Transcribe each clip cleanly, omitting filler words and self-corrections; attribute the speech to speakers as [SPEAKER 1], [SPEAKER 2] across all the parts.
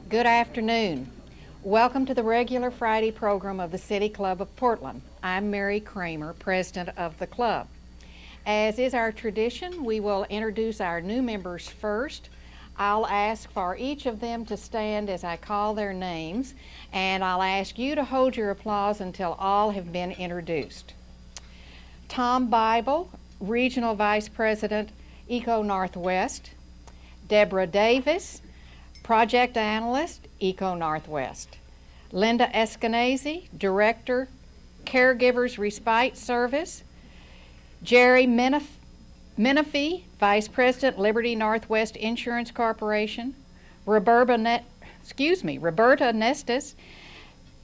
[SPEAKER 1] Good afternoon. Welcome to the regular Friday program of the City Club of Portland. I'm Mary Kramer, president of the club. As is our tradition, we will introduce our new members first. I'll ask for each of them to stand as I call their names, and I'll ask you to hold your applause until all have been introduced. Tom Bible, Regional Vice President, Eco Northwest. Deborah Davis, Project Analyst, Eco Northwest. Linda Eskenazi, Director, Caregivers Respite Service. Jerry Menifee, Vice President, Liberty Northwest Insurance Corporation. Roberta Nestis,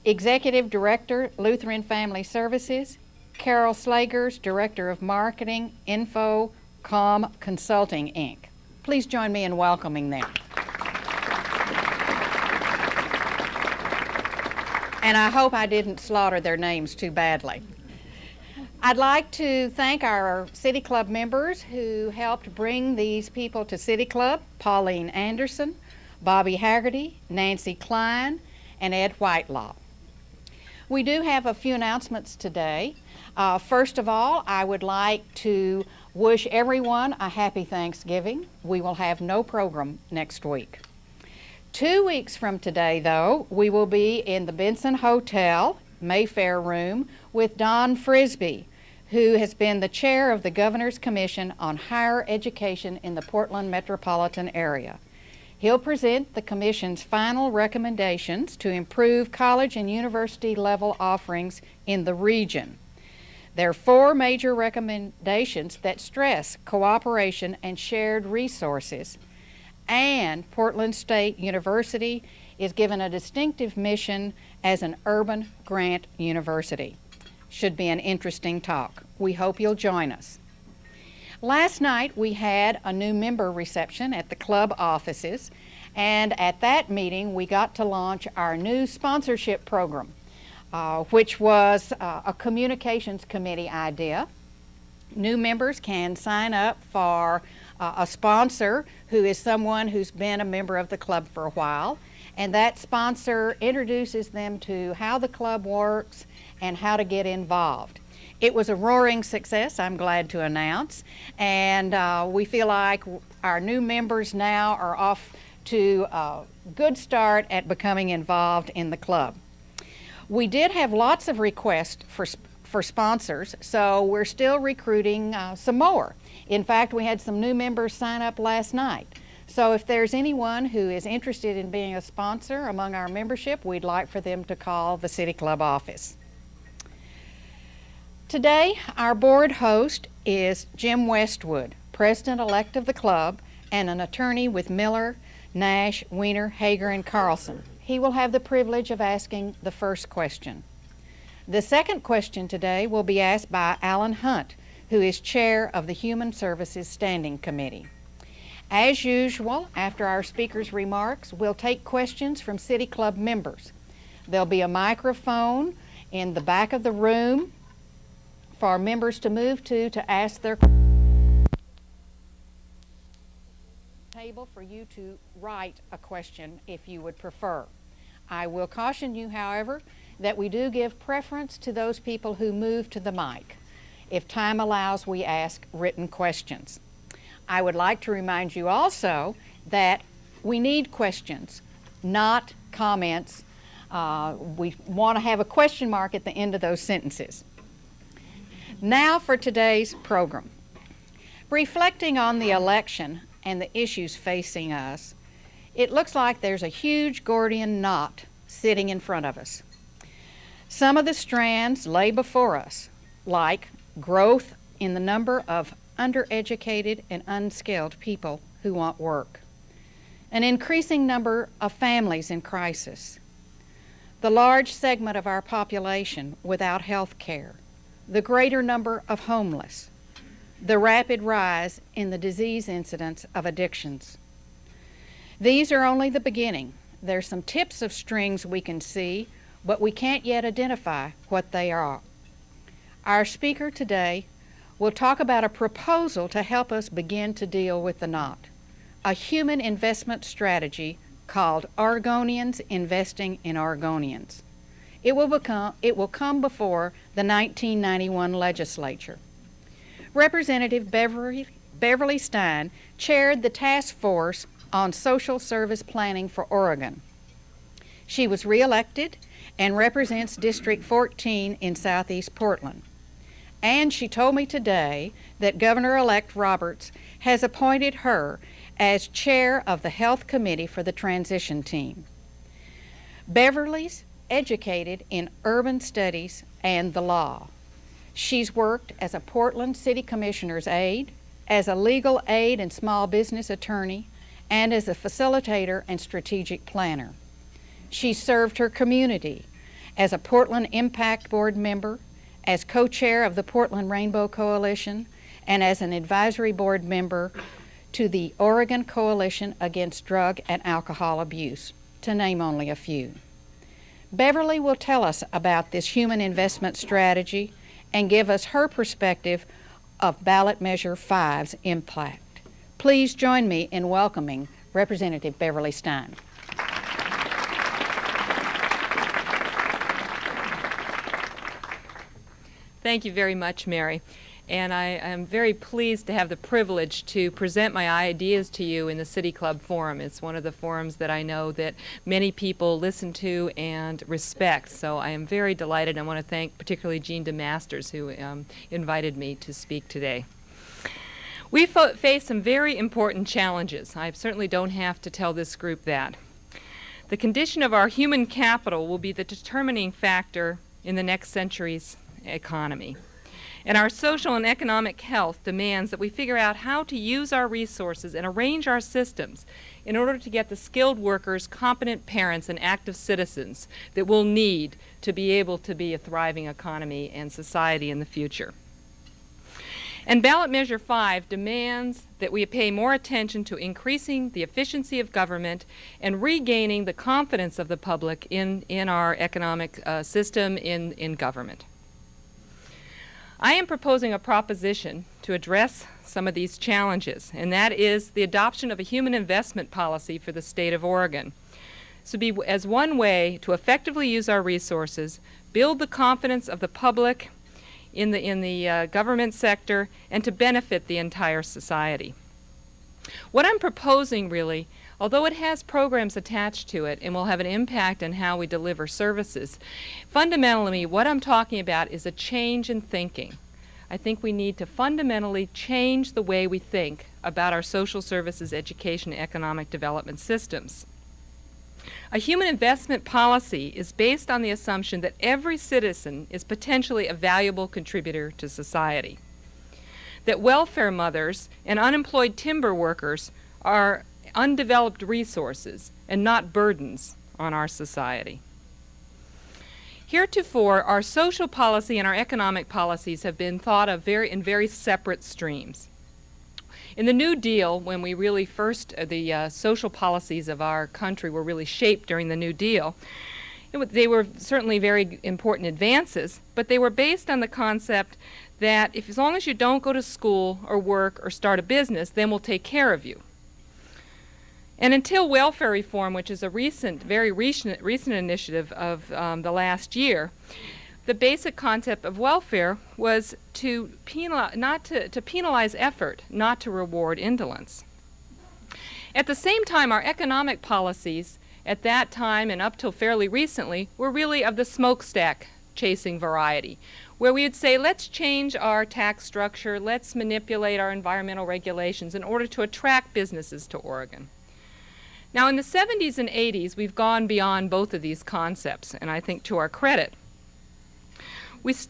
[SPEAKER 1] Executive Director, Lutheran Family Services. Carol Slagers, Director of Marketing, Infocom Consulting, Inc. Please join me in welcoming them. And I hope I didn't slaughter their names too badly. I'd like to thank our City Club members who helped bring these people to City Club: Pauline Anderson, Bobby Haggerty, Nancy Klein, and Ed Whitelaw. We do have a few announcements today. First of all, I would like to wish everyone a happy Thanksgiving. We will have no program next week. 2 weeks from today, though, we will be in the Benson Hotel, Mayfair Room, with Don Frisbee, who has been the chair of the Governor's Commission on Higher Education in the Portland metropolitan area. He'll present the Commission's final recommendations to improve college and university level offerings in the region. There are 4 major recommendations that stress cooperation and shared resources, and Portland State University is given a distinctive mission as an urban grant university. Should be an interesting talk. We hope you'll join us. Last night we had a new member reception at the club offices, and at that meeting we got to launch our new sponsorship program, which was a communications committee idea. New members can sign up for a sponsor who is someone who's been a member of the club for a while, and that sponsor introduces them to how the club works and how to get involved. It was a roaring success, I'm glad to announce, and we feel like our new members now are off to a good start at becoming involved in the club. We did have lots of requests for sponsors, so we're still recruiting some more. In fact, we had some new members sign up last night. So if there's anyone who is interested in being a sponsor among our membership, we'd like for them to call the City Club office. Today, our board host is Jim Westwood, president-elect of the club and an attorney with Miller, Nash, Weiner, Hager, and Carlson. He will have the privilege of asking the first question. The second question today will be asked by Alan Hunt, who is chair of the Human Services Standing Committee. As usual, after our speaker's remarks, we'll take questions from City Club members. There'll be a microphone in the back of the room for members to move to ask their table for you to write a question if you would prefer. I will caution you, however, that we do give preference to those people who move to the mic. If time allows, we ask written questions. I would like to remind you also that we need questions, not comments. We want to have a question mark at the end of those sentences. Now for today's program. Reflecting on the election and the issues facing us, it looks like there's a huge Gordian knot sitting in front of us. Some of the strands lay before us, like growth in the number of undereducated and unskilled people who want work, an increasing number of families in crisis, the large segment of our population without health care, the greater number of homeless, the rapid rise in the disease incidence of addictions. These are only the beginning. There's some tips of strings we can see, but we can't yet identify what they are. Our speaker today will talk about a proposal to help us begin to deal with the knot, a human investment strategy called Oregonians Investing in Oregonians. It will come before the 1991 legislature. Representative Beverly Stein chaired the task force on social service planning for Oregon. She was reelected and represents District 14 in Southeast Portland. And she told me today that Governor-elect Roberts has appointed her as chair of the Health Committee for the transition team. Beverly's educated in urban studies and the law. She's worked as a Portland City Commissioner's aide, as a legal aid and small business attorney, and as a facilitator and strategic planner. She served her community as a Portland Impact Board member, as co-chair of the Portland Rainbow Coalition, and as an advisory board member to the Oregon Coalition Against Drug and Alcohol Abuse, to name only a few. Beverly will tell us about this human investment strategy and give us her perspective of Ballot Measure 5's impact. Please join me in welcoming Representative Beverly Stein.
[SPEAKER 2] Thank you very much, Mary. And I am very pleased to have the privilege to present my ideas to you in the City Club Forum. It's one of the forums that I know that many people listen to and respect. So I am very delighted. I want to thank particularly Jean DeMasters, who invited me to speak today. We face some very important challenges. I certainly don't have to tell this group that. The condition of our human capital will be the determining factor in the next century's economy. And our social and economic health demands that we figure out how to use our resources and arrange our systems in order to get the skilled workers, competent parents, and active citizens that we'll need to be able to be a thriving economy and society in the future. And Ballot Measure 5 demands that we pay more attention to increasing the efficiency of government and regaining the confidence of the public in our economic system, in government. I am proposing a proposition to address some of these challenges, and that is the adoption of a human investment policy for the state of Oregon. So be as one way to effectively use our resources, build the confidence of the public in the government sector, and to benefit the entire society. What I'm proposing really, although it has programs attached to it and will have an impact on how we deliver services, fundamentally what I'm talking about is a change in thinking. I think we need to fundamentally change the way we think about our social services, education, and economic development systems. A human investment policy is based on the assumption that every citizen is potentially a valuable contributor to society, that welfare mothers and unemployed timber workers are undeveloped resources and not burdens on our society. Heretofore, our social policy and our economic policies have been thought of in very separate streams. In the New Deal, when we really the social policies of our country were really shaped during the New Deal, they were certainly very important advances, but they were based on the concept that as long as you don't go to school or work or start a business, then we'll take care of you. And until welfare reform, which is a very recent initiative of the last year, the basic concept of welfare was to penalize effort, not to reward indolence. At the same time, our economic policies at that time and up till fairly recently were really of the smokestack chasing variety, where we would say, let's change our tax structure, let's manipulate our environmental regulations in order to attract businesses to Oregon. Now, in the 70s and 80s, we've gone beyond both of these concepts, and I think to our credit.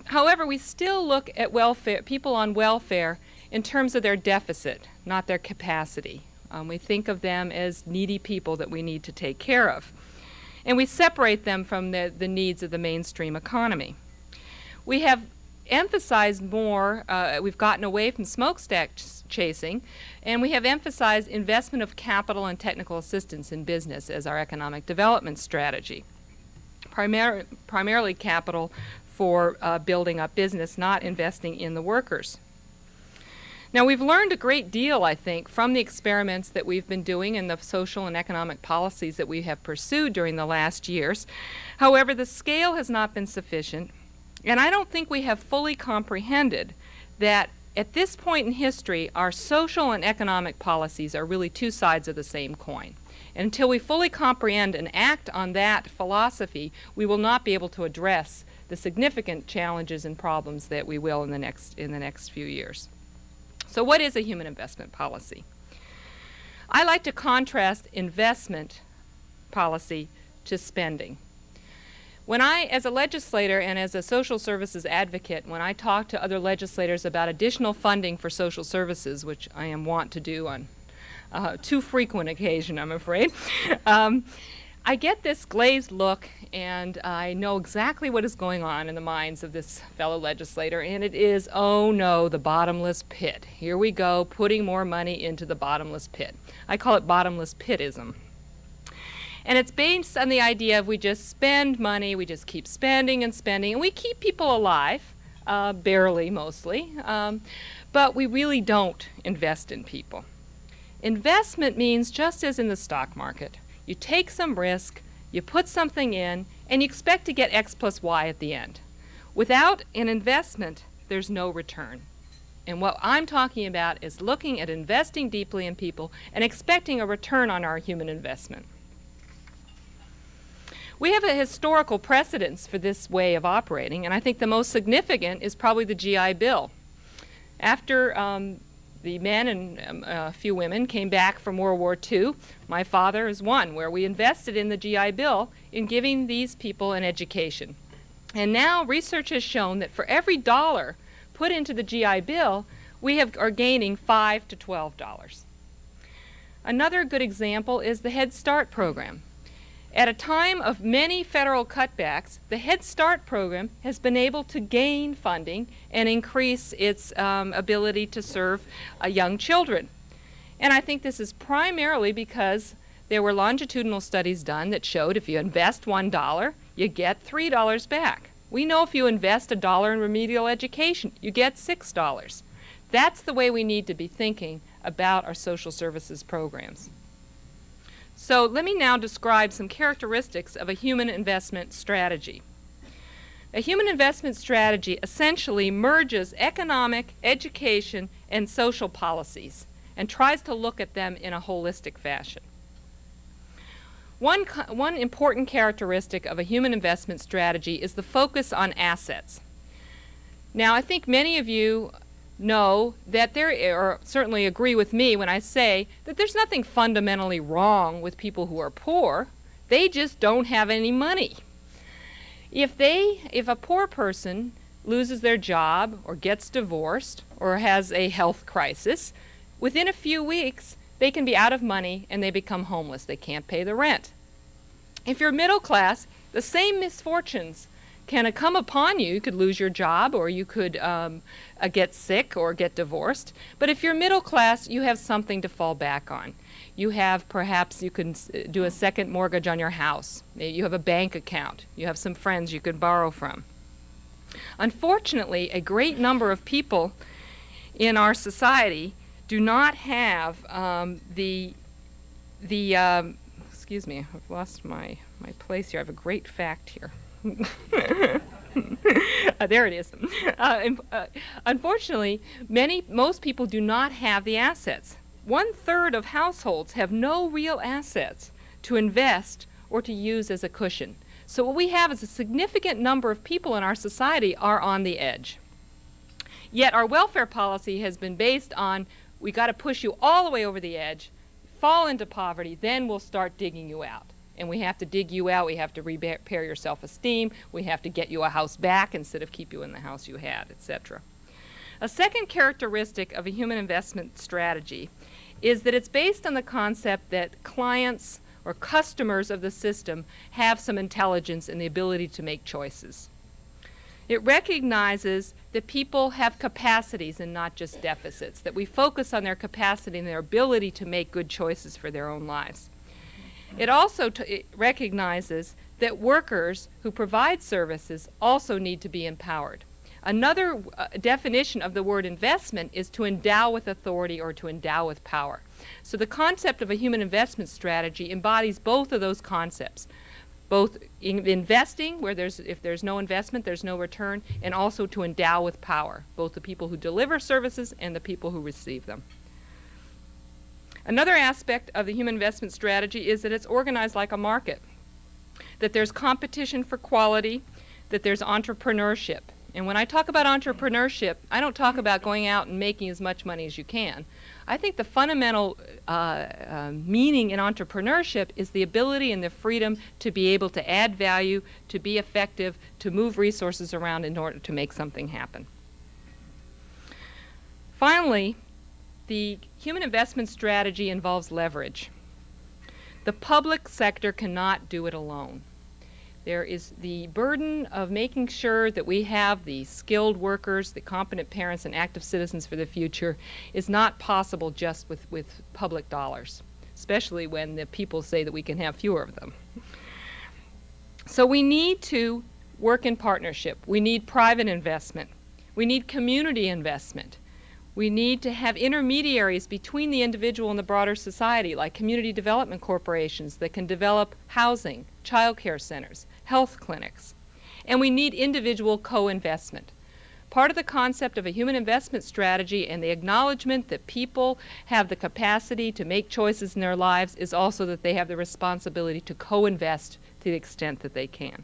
[SPEAKER 2] However, we still look at people on welfare in terms of their deficit, not their capacity. We think of them as needy people that we need to take care of. And we separate them from the needs of the mainstream economy. We have emphasized more, we've gotten away from smokestack chasing, and we have emphasized investment of capital and technical assistance in business as our economic development strategy. Primarily capital for building up business, not investing in the workers. Now, we've learned a great deal, I think, from the experiments that we've been doing and the social and economic policies that we have pursued during the last years. However, the scale has not been sufficient, and I don't think we have fully comprehended that at this point in history, our social and economic policies are really two sides of the same coin. And until we fully comprehend and act on that philosophy, we will not be able to address the significant challenges and problems that we will in the next few years. So what is a human investment policy? I like to contrast investment policy to spending. When I, as a legislator and as a social services advocate, when I talk to other legislators about additional funding for social services, which I am wont to do on too frequent occasion, I'm afraid, I get this glazed look, and I know exactly what is going on in the minds of this fellow legislator, and it is, oh no, the bottomless pit. Here we go, putting more money into the bottomless pit. I call it bottomless pitism. And it's based on the idea of we just spend money, we just keep spending and spending, and we keep people alive, barely mostly, but we really don't invest in people. Investment means, just as in the stock market, you take some risk, you put something in, and you expect to get X plus Y at the end. Without an investment, there's no return. And what I'm talking about is looking at investing deeply in people and expecting a return on our human investment. We have a historical precedence for this way of operating, and I think the most significant is probably the GI Bill. After the men and a few women came back from World War II, my father is one, where we invested in the GI Bill in giving these people an education. And now research has shown that for every dollar put into the GI Bill, we are gaining $5 to $12. Another good example is the Head Start program. At a time of many federal cutbacks, the Head Start program has been able to gain funding and increase its ability to serve young children. And I think this is primarily because there were longitudinal studies done that showed if you invest $1, you get $3 back. We know if you invest $1 in remedial education, you get $6. That's the way we need to be thinking about our social services programs. So let me now describe some characteristics of a human investment strategy. A human investment strategy essentially merges economic, education, and social policies and tries to look at them in a holistic fashion. One important characteristic of a human investment strategy is the focus on assets. Now, I think many of you know that or certainly agree with me when I say that there's nothing fundamentally wrong with people who are poor. They just don't have any money. If a poor person loses their job or gets divorced or has a health crisis, within a few weeks they can be out of money and they become homeless. They can't pay the rent. If you're middle class, the same misfortunes can come upon you. You could lose your job, or you could get sick or get divorced. But if you're middle class, you have something to fall back on. You have, perhaps you can do a second mortgage on your house. You have a bank account. You have some friends you could borrow from. Unfortunately, a great number of people in our society do not have excuse me, I've lost my place here. I have a great fact here. There it is. Unfortunately, most people do not have the assets. 1/3 of households have no real assets to invest or to use as a cushion. So what we have is a significant number of people in our society are on the edge. Yet our welfare policy has been based on, we got to push you all the way over the edge, fall into poverty, then we'll start digging you out. And we have to dig you out, we have to repair your self-esteem, we have to get you a house back instead of keep you in the house you had, etc. A second characteristic of a human investment strategy is that it's based on the concept that clients or customers of the system have some intelligence and the ability to make choices. It recognizes that people have capacities and not just deficits, that we focus on their capacity and their ability to make good choices for their own lives. It also it recognizes that workers who provide services also need to be empowered. Another definition of the word investment is to endow with authority or to endow with power. So the concept of a human investment strategy embodies both of those concepts, both in investing, where if there's no investment, there's no return, and also to endow with power, both the people who deliver services and the people who receive them. Another aspect of the human investment strategy is that it's organized like a market, that there's competition for quality, that there's entrepreneurship. And when I talk about entrepreneurship, I don't talk about going out and making as much money as you can. I think the fundamental meaning in entrepreneurship is the ability and the freedom to be able to add value, to be effective, to move resources around in order to make something happen. Finally, the human investment strategy involves leverage. The public sector cannot do it alone. There is the burden of making sure that we have the skilled workers, the competent parents, and active citizens for the future is not possible just with public dollars, especially when the people say that we can have fewer of them. So we need to work in partnership. We need private investment. We need community investment. We need to have intermediaries between the individual and the broader society, like community development corporations that can develop housing, child care centers, health clinics. And we need individual co-investment. Part of the concept of a human investment strategy and the acknowledgement that people have the capacity to make choices in their lives is also that they have the responsibility to co-invest to the extent that they can.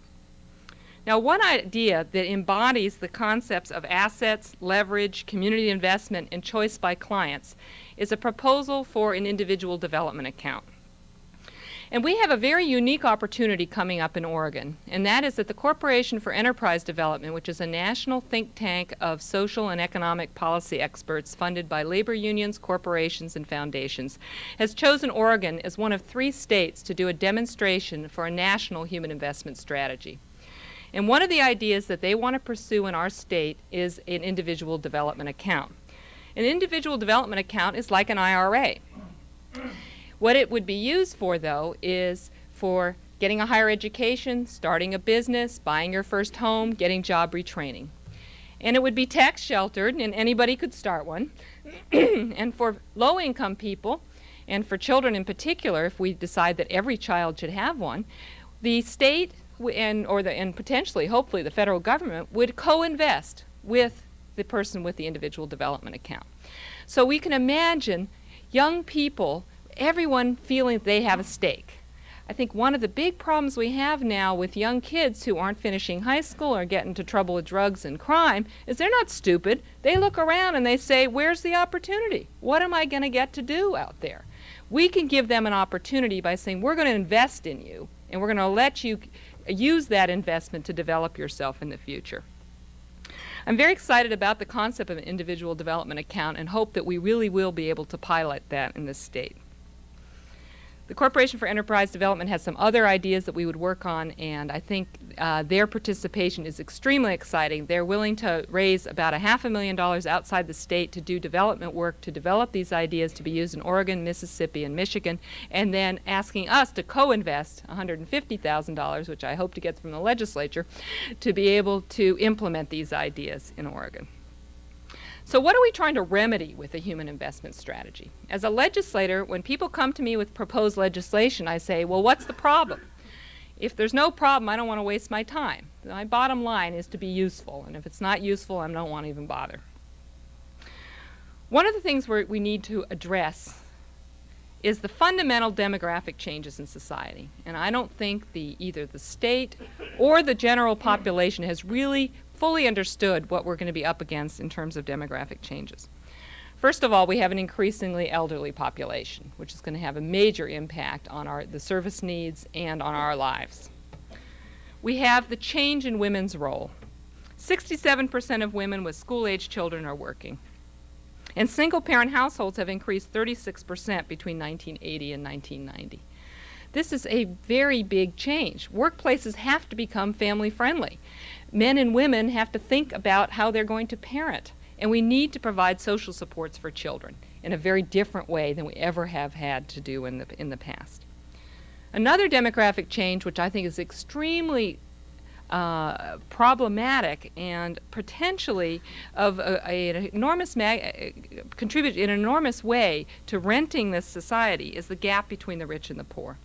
[SPEAKER 2] Now, one idea that embodies the concepts of assets, leverage, community investment, and choice by clients is a proposal for an individual development account. And we have a very unique opportunity coming up in Oregon, and that is that the Corporation for Enterprise Development, which is a national think tank of social and economic policy experts funded by labor unions, corporations, and foundations, has chosen Oregon as one of 3 states to do a demonstration for a national human investment strategy. And one of the ideas that they want to pursue in our state is an individual development account. An individual development account is like an IRA. What it would be used for, though, is for getting a higher education, starting a business, buying your first home, getting job retraining. And it would be tax sheltered, and anybody could start one. And for low-income people, and for children in particular, if we decide that every child should have one, the state and potentially, hopefully, the federal government would co-invest with the person with the individual development account. So we can imagine young people, everyone feeling that they have a stake. I think one of the big problems we have now with young kids who aren't finishing high school or get into trouble with drugs and crime is they're not stupid. They look around and they say, where's the opportunity? What am I going to get to do out there? We can give them an opportunity by saying, we're going to invest in you, and we're going to let you use that investment to develop yourself in the future. I'm very excited about the concept of an individual development account and hope that we really will be able to pilot that in this state. The Corporation for Enterprise Development has some other ideas that we would work on, and I think their participation is extremely exciting. They're willing to raise about $500,000 outside the state to do development work to develop these ideas to be used in Oregon, Mississippi, and Michigan, and then asking us to co-invest $150,000, which I hope to get from the legislature, to be able to implement these ideas in Oregon. So what are we trying to remedy with a human investment strategy? As a legislator, when people come to me with proposed legislation, I say, well, what's the problem? If there's no problem, I don't want to waste my time. My bottom line is to be useful, and if it's not useful, I don't want to even bother. One of the things we need to address is the fundamental demographic changes in society. And I don't think either the state or the general population has really fully understood what we're going to be up against in terms of demographic changes. First of all, we have an increasingly elderly population, which is going to have a major impact on the service needs and on our lives. We have the change in women's role. 67% of women with school-age children are working. And single-parent households have increased 36% between 1980 and 1990. This is a very big change. Workplaces have to become family-friendly. Men and women have to think about how they're going to parent, and we need to provide social supports for children in a very different way than we ever have had to do in the past. Another demographic change, which I think is extremely problematic and potentially of an enormous contribute in an enormous way to renting this society is the gap between the rich and the poor.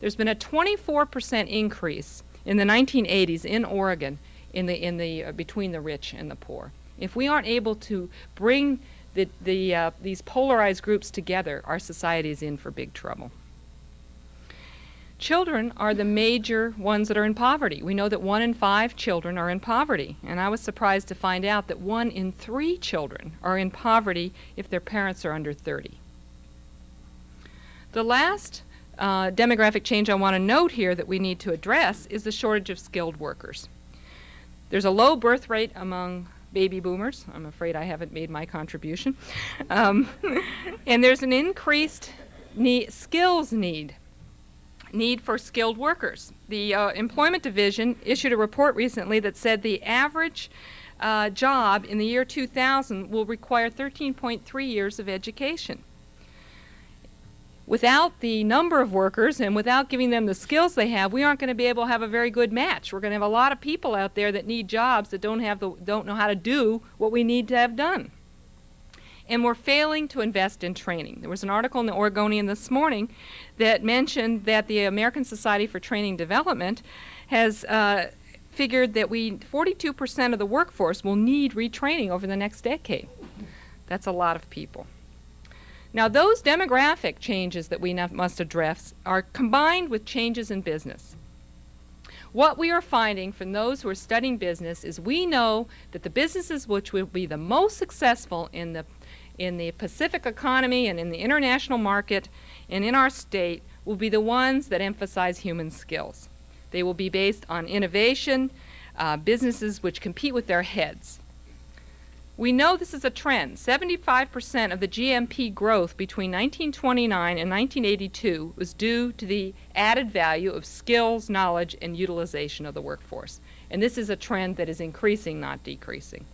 [SPEAKER 2] There's been a 24% increase in the 1980s in Oregon between the rich and the poor. If we aren't able to bring these polarized groups together, our society is in for big trouble. Children are the major ones that are in poverty. We know that 1 in 5 children are in poverty, and I was surprised to find out that 1 in 3 children are in poverty if their parents are under 30. The last demographic change I want to note here that we need to address is the shortage of skilled workers. There's a low birth rate among baby boomers. I'm afraid I haven't made my contribution. And there's an increased skills need for skilled workers. The Employment Division issued a report recently that said the average job in the year 2000 will require 13.3 years of education. Without the number of workers and without giving them the skills they have, we aren't going to be able to have a very good match. We're going to have a lot of people out there that need jobs that don't know how to do what we need to have done. And we're failing to invest in training. There was an article in the Oregonian this morning that mentioned that the American Society for Training Development has figured that 42% of the workforce will need retraining over the next decade. That's a lot of people. Now, those demographic changes that we must address are combined with changes in business. What we are finding from those who are studying business is we know that the businesses which will be the most successful in the Pacific economy and in the international market and in our state will be the ones that emphasize human skills. They will be based on innovation, businesses which compete with their heads. We know this is a trend. 75% of the GMP growth between 1929 and 1982 was due to the added value of skills, knowledge, and utilization of the workforce. And this is a trend that is increasing, not decreasing.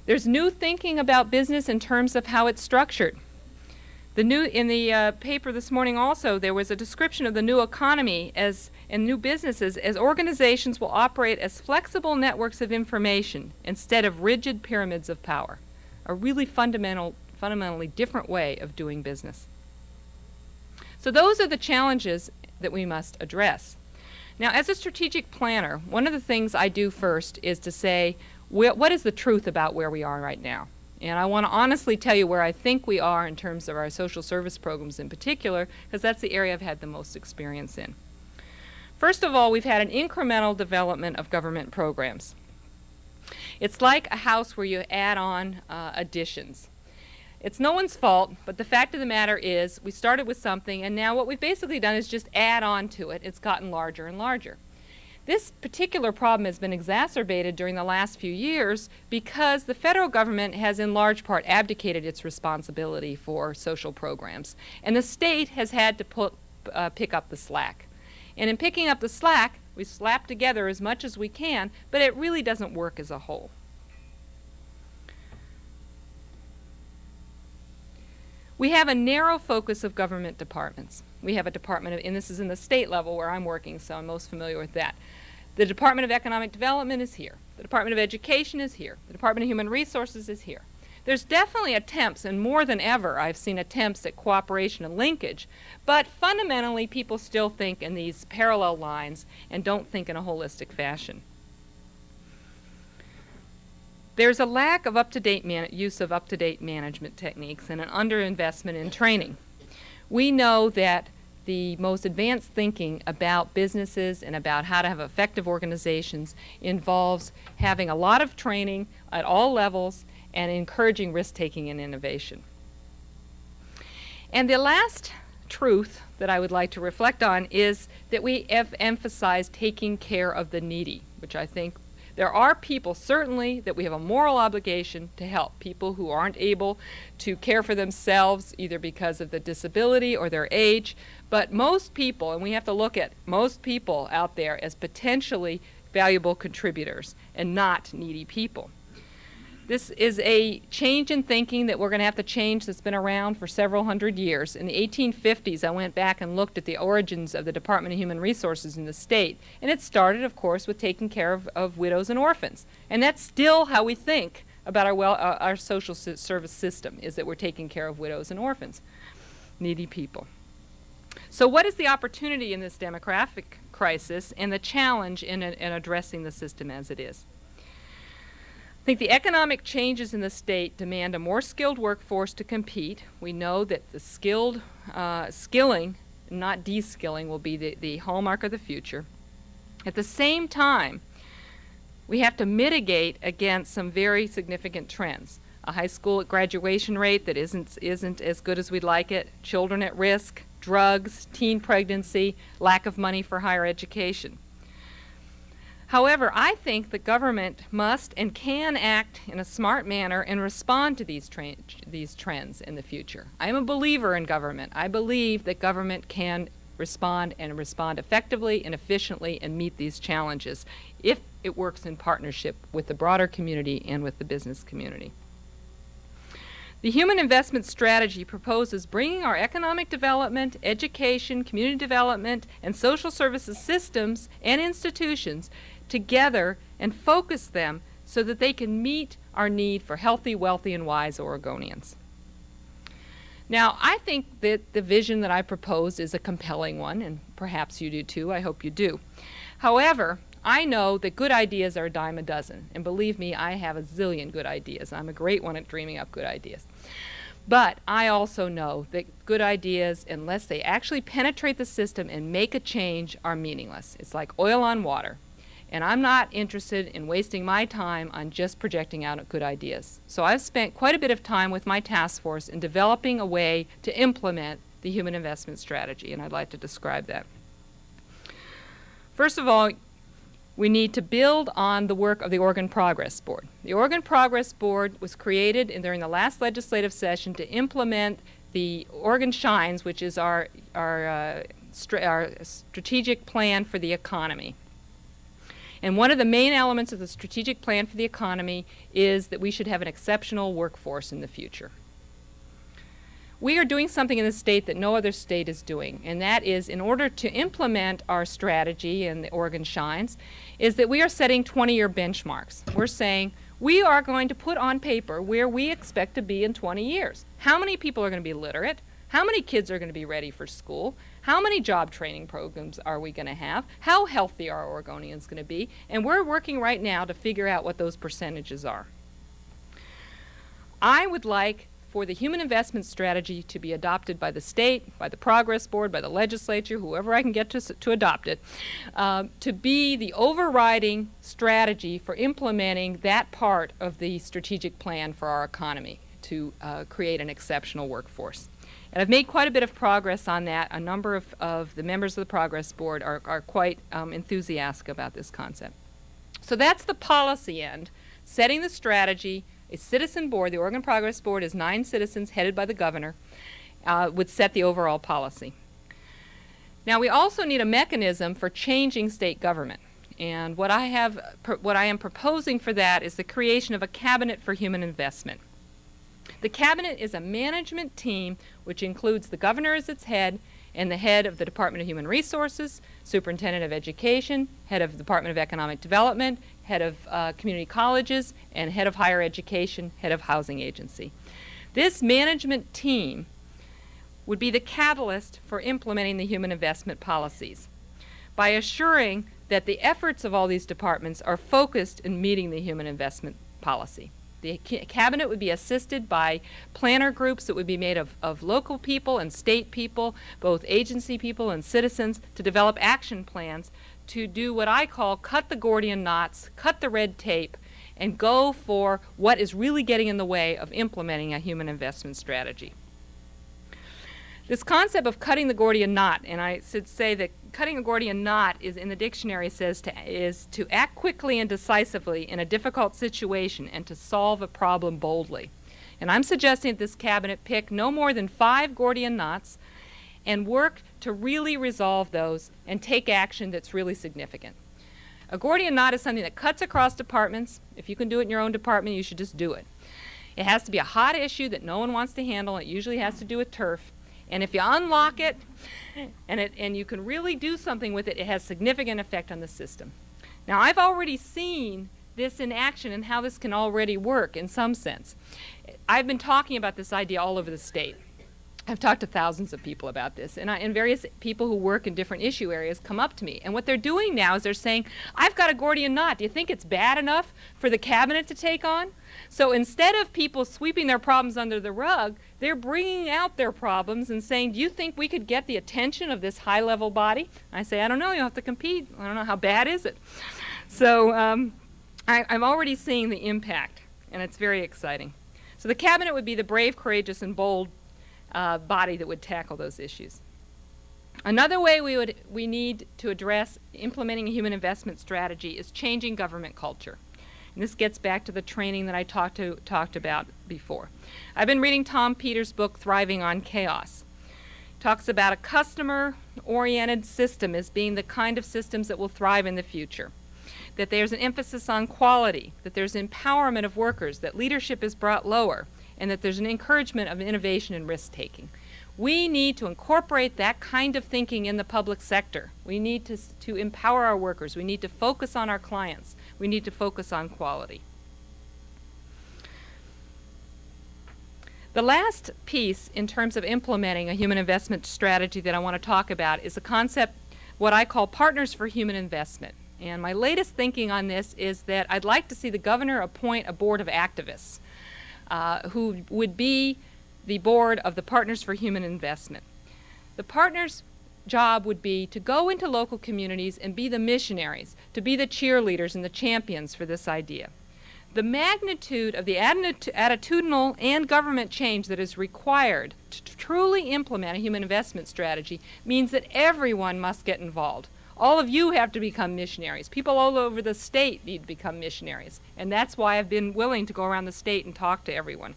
[SPEAKER 2] There's new thinking about business in terms of how it's structured. In the paper this morning also, there was a description of the new economy and new businesses as organizations will operate as flexible networks of information instead of rigid pyramids of power. A really fundamentally different way of doing business. So those are the challenges that we must address. Now, as a strategic planner, one of the things I do first is to say, what is the truth about where we are right now? And I want to honestly tell you where I think we are in terms of our social service programs in particular, because that's the area I've had the most experience in. First of all, we've had an incremental development of government programs. It's like a house where you add on additions. It's no one's fault, but the fact of the matter is we started with something, and now what we've basically done is just add on to it. It's gotten larger and larger. This particular problem has been exacerbated during the last few years because the federal government has in large part abdicated its responsibility for social programs, and the state has had to pick up the slack. And in picking up the slack, we slap together as much as we can, but it really doesn't work as a whole. We have a narrow focus of government departments. We have a department of, and this is in the state level where I'm working, so I'm most familiar with that. The Department of Economic Development is here. The Department of Education is here. The Department of Human Resources is here. There's definitely attempts, and more than ever I've seen attempts at cooperation and linkage, but fundamentally people still think in these parallel lines and don't think in a holistic fashion. There's a lack of use of up-to-date management techniques and an underinvestment in training. We know that the most advanced thinking about businesses and about how to have effective organizations involves having a lot of training at all levels and encouraging risk-taking and innovation. And the last truth that I would like to reflect on is that we have emphasized taking care of the needy, which I think there are people certainly that we have a moral obligation to help, people who aren't able to care for themselves either because of the disability or their age, but most people, and we have to look at most people out there as potentially valuable contributors and not needy people. This is a change in thinking that we're going to have to change that's been around for several hundred years. In the 1850s, I went back and looked at the origins of the Department of Human Resources in the state, and it started, of course, with taking care of widows and orphans. And that's still how we think about our social service system, is that we're taking care of widows and orphans, needy people. So what is the opportunity in this demographic crisis and the challenge in addressing the system as it is? I think the economic changes in the state demand a more skilled workforce to compete. We know that the skilling, not de-skilling, will be the hallmark of the future. At the same time, we have to mitigate against some very significant trends. A high school graduation rate that isn't as good as we'd like it, children at risk, drugs, teen pregnancy, lack of money for higher education. However, I think the government must and can act in a smart manner and respond to these trends in the future. I am a believer in government. I believe that government can respond effectively and efficiently and meet these challenges if it works in partnership with the broader community and with the business community. The Human Investment Strategy proposes bringing our economic development, education, community development, and social services systems and institutions together and focus them so that they can meet our need for healthy, wealthy, and wise Oregonians. Now, I think that the vision that I proposed is a compelling one, and perhaps you do too. I hope you do. However, I know that good ideas are a dime a dozen, and believe me, I have a zillion good ideas. I'm a great one at dreaming up good ideas. But I also know that good ideas, unless they actually penetrate the system and make a change, are meaningless. It's like oil on water. And I'm not interested in wasting my time on just projecting out good ideas. So I've spent quite a bit of time with my task force in developing a way to implement the Human Investment Strategy, and I'd like to describe that. First of all, we need to build on the work of the Oregon Progress Board. The Oregon Progress Board was created during the last legislative session to implement the Oregon Shines, which is our strategic plan for the economy. And one of the main elements of the strategic plan for the economy is that we should have an exceptional workforce in the future. We are doing something in the state that no other state is doing, and that is, in order to implement our strategy in the Oregon Shines, is that we are setting 20-year benchmarks. We're saying we are going to put on paper where we expect to be in 20 years. How many people are going to be literate? How many kids are going to be ready for school? How many job training programs are we going to have? How healthy are Oregonians going to be? And we're working right now to figure out what those percentages are. I would like for the Human Investment Strategy to be adopted by the state, by the Progress Board, by the legislature, whoever I can get to adopt it, to be the overriding strategy for implementing that part of the strategic plan for our economy to create an exceptional workforce. And I've made quite a bit of progress on that. A number of the members of the Progress Board are quite enthusiastic about this concept. So that's the policy end, setting the strategy. A citizen board, the Oregon Progress Board is 9 citizens headed by the governor, would set the overall policy. Now we also need a mechanism for changing state government. And what I am proposing for that is the creation of a cabinet for human investment. The cabinet is a management team which includes the governor as its head and the head of the Department of Human Resources, superintendent of education, head of the Department of Economic Development, head of community colleges, and head of higher education, head of housing agency. This management team would be the catalyst for implementing the human investment policies by assuring that the efforts of all these departments are focused in meeting the human investment policy. The cabinet would be assisted by planner groups that would be made of local people and state people, both agency people and citizens, to develop action plans to do what I call cut the Gordian knots, cut the red tape, and go for what is really getting in the way of implementing a human investment strategy. This concept of cutting the Gordian knot, and I should say that cutting a Gordian knot is in the dictionary says is to act quickly and decisively in a difficult situation and to solve a problem boldly. And I'm suggesting that this cabinet pick no more than 5 Gordian knots and work to really resolve those and take action that's really significant. A Gordian knot is something that cuts across departments. If you can do it in your own department, you should just do it. It has to be a hot issue that no one wants to handle. It usually has to do with turf. And if you unlock it and you can really do something with it, it has significant effect on the system. Now, I've already seen this in action and how this can already work in some sense. I've been talking about this idea all over the state. I've talked to thousands of people about this, and various people who work in different issue areas come up to me. And what they're doing now is they're saying, I've got a Gordian knot. Do you think it's bad enough for the cabinet to take on? So instead of people sweeping their problems under the rug, they're bringing out their problems and saying, do you think we could get the attention of this high-level body? I say, I don't know. You'll have to compete. I don't know. How bad is it? So I'm already seeing the impact, and it's very exciting. So the cabinet would be the brave, courageous, and bold body that would tackle those issues. Another way we need to address implementing a human investment strategy is changing government culture. And this gets back to the training that I talked about before. I've been reading Tom Peters' book, Thriving on Chaos. It talks about a customer-oriented system as being the kind of systems that will thrive in the future. That there's an emphasis on quality, that there's empowerment of workers, that leadership is brought lower, and that there's an encouragement of innovation and risk-taking. We need to incorporate that kind of thinking in the public sector. We need to empower our workers. We need to focus on our clients. We need to focus on quality. The last piece in terms of implementing a human investment strategy that I want to talk about is a concept, what I call partners for human investment. And my latest thinking on this is that I'd like to see the governor appoint a board of activists who would be the board of the Partners for Human Investment. The partners' job would be to go into local communities and be the missionaries, to be the cheerleaders and the champions for this idea. The magnitude of the attitudinal and government change that is required to truly implement a human investment strategy means that everyone must get involved. All of you have to become missionaries. People all over the state need to become missionaries. And that's why I've been willing to go around the state and talk to everyone.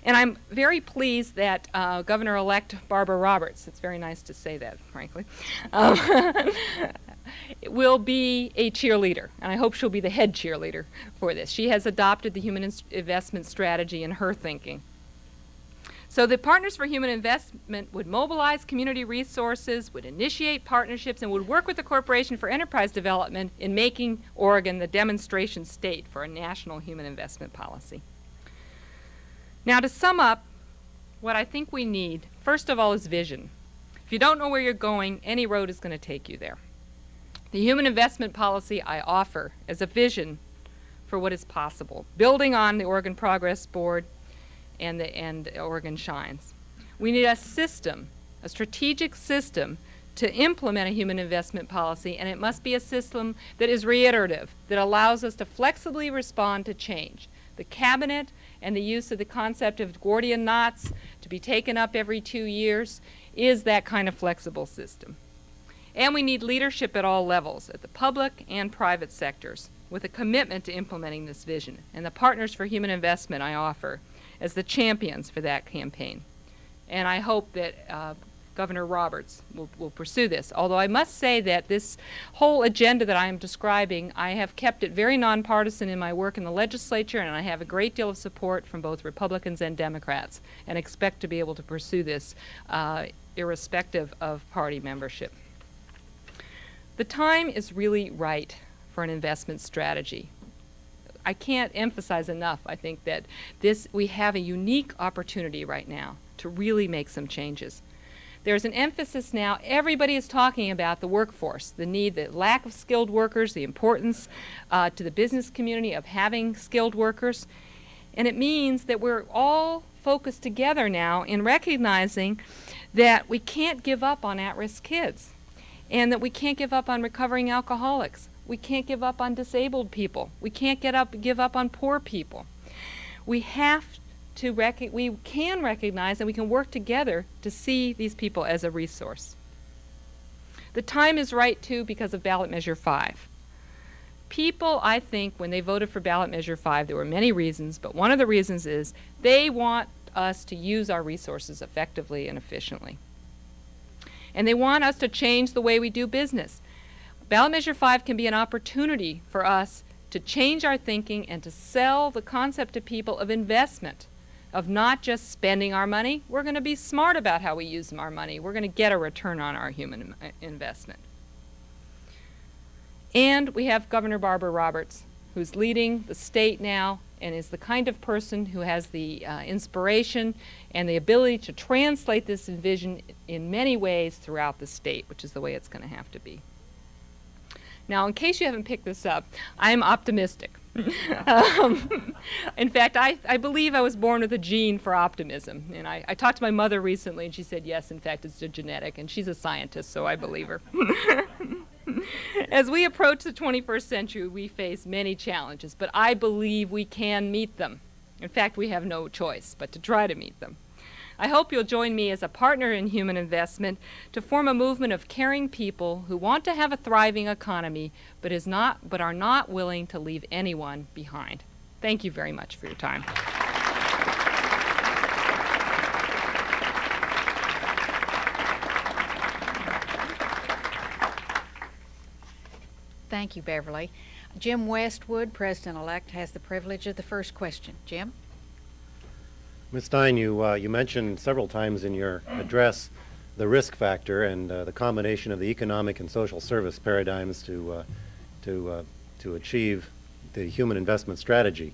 [SPEAKER 2] And I'm very pleased that Governor-elect Barbara Roberts, it's very nice to say that, frankly, will be a cheerleader. And I hope she'll be the head cheerleader for this. She has adopted the human investment strategy in her thinking. So the Partners for Human Investment would mobilize community resources, would initiate partnerships, and would work with the Corporation for Enterprise Development in making Oregon the demonstration state for a national human investment policy. Now, to sum up, what I think we need, first of all, is vision. If you don't know where you're going, any road is going to take you there. The human investment policy I offer as a vision for what is possible, building on the Oregon Progress Board and Oregon Shines. We need a system, a strategic system, to implement a human investment policy, and it must be a system that is reiterative, that allows us to flexibly respond to change. The cabinet and the use of the concept of Gordian knots to be taken up every 2 years is that kind of flexible system. And we need leadership at all levels, at the public and private sectors, with a commitment to implementing this vision. And the Partners for Human Investment I offer as the champions for that campaign. And I hope that Governor Roberts will pursue this. Although I must say that this whole agenda that I am describing, I have kept it very nonpartisan in my work in the legislature, and I have a great deal of support from both Republicans and Democrats, and expect to be able to pursue this irrespective of party membership. The time is really right for an investment strategy. I can't emphasize enough, I think, that we have a unique opportunity right now to really make some changes. There's an emphasis now, everybody is talking about the workforce, the need, the lack of skilled workers, the importance to the business community of having skilled workers. And it means that we're all focused together now in recognizing that we can't give up on at-risk kids, and that we can't give up on recovering alcoholics. We can't give up on disabled people. We can't give up on poor people. We can recognize and we can work together to see these people as a resource. The time is right, too, because of ballot measure 5. People, I think, when they voted for ballot measure 5, there were many reasons, but one of the reasons is they want us to use our resources effectively and efficiently. And they want us to change the way we do business. Ballot Measure 5 can be an opportunity for us to change our thinking and to sell the concept to people of investment, of not just spending our money. We're going to be smart about how we use our money. We're going to get a return on our human investment. And we have Governor Barbara Roberts, who's leading the state now and is the kind of person who has the inspiration and the ability to translate this vision in many ways throughout the state, which is the way it's going to have to be. Now, in case you haven't picked this up, I'm optimistic. In fact, I believe I was born with a gene for optimism. And I talked to my mother recently, and she said, yes, in fact, it's genetic. And she's a scientist, so I believe her. As we approach the 21st century, we face many challenges, but I believe we can meet them. In fact, we have no choice but to try to meet them. I hope you'll join me as a partner in human investment to form a movement of caring people who want to have a thriving economy, but are not willing to leave anyone behind. Thank you very much for your time.
[SPEAKER 1] Thank you, Beverly. Jim Westwood, President-elect, has the privilege of the first question. Jim?
[SPEAKER 3] Ms. Stein, you mentioned several times in your address the risk factor and the combination of the economic and social service paradigms to achieve the human investment strategy.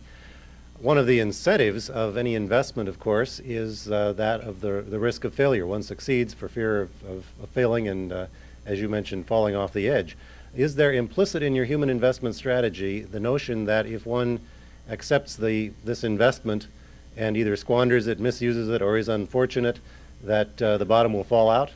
[SPEAKER 3] One of the incentives of any investment, of course, is that of the risk of failure. One succeeds for fear of failing and, as you mentioned, falling off the edge. Is there implicit in your human investment strategy the notion that if one accepts this investment and either squanders it, misuses it, or is unfortunate, that the bottom will fall out?